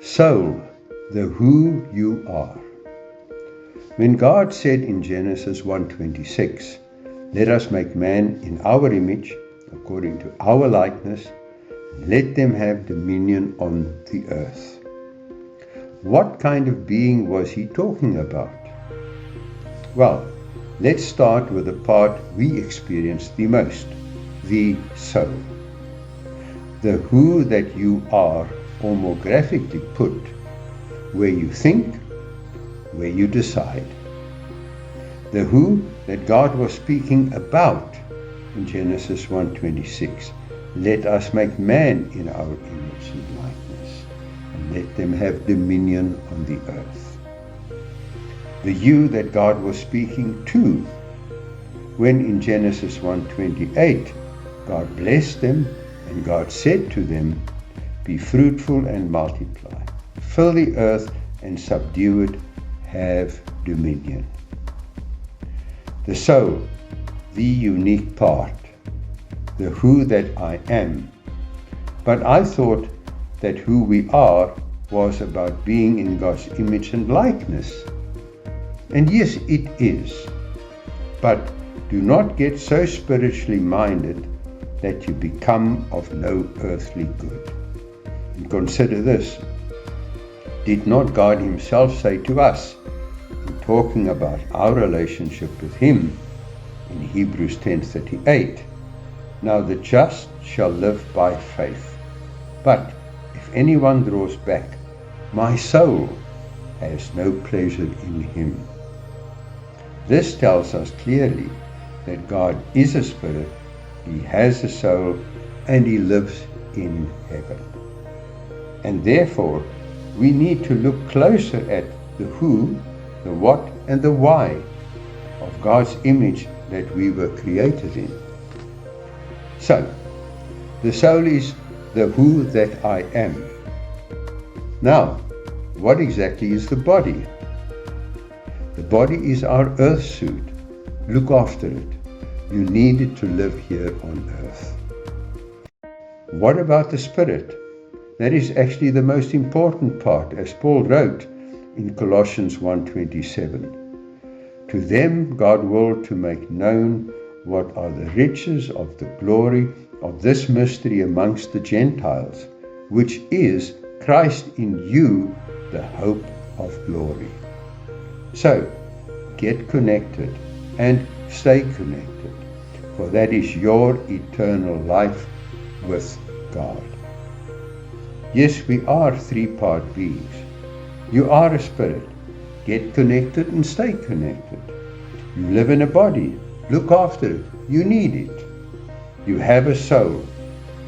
Soul, the who you are. When God said in Genesis 1:26, "Let us make man in our image, according to our likeness, let them have dominion on the earth." What kind of being was he talking about? Well, let's start with the part we experience the most, the soul. The who that you are, or more graphically put, where you think, where you decide. The who that God was speaking about in Genesis 1:26. Let us make man in our image and likeness, and let them have dominion on the earth. The you that God was speaking to, when in Genesis 1:28, God blessed them, and God said to them, "Be fruitful and multiply, fill the earth and subdue it, have dominion." The soul, the unique part, the who that I am. But I thought that who we are was about being in God's image and likeness. And yes, it is. But do not get so spiritually minded that you become of no earthly good. And consider this. Did not God himself say to us, in talking about our relationship with him, in Hebrews 10:38, "Now the just shall live by faith. But if anyone draws back, my soul has no pleasure in him." This tells us clearly that God is a spirit, he has a soul, and he lives in heaven. And therefore, we need to look closer at the who, the what, and the why of God's image that we were created in. So, the soul is the who that I am. Now, what exactly is the body? The body is our earth suit. Look after it. You need it to live here on earth. What about the spirit? That is actually the most important part, as Paul wrote in Colossians 1:27. To them God willed to make known what are the riches of the glory of this mystery amongst the Gentiles, which is Christ in you, the hope of glory. So, get connected and stay connected, for that is your eternal life with God. Yes, we are three-part beings. You are a spirit. Get connected and stay connected. You live in a body. Look after it. You need it. You have a soul.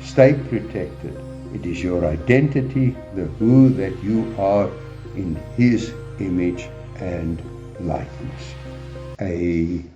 Stay protected. It is your identity, the who that you are in his image and likeness. Amen.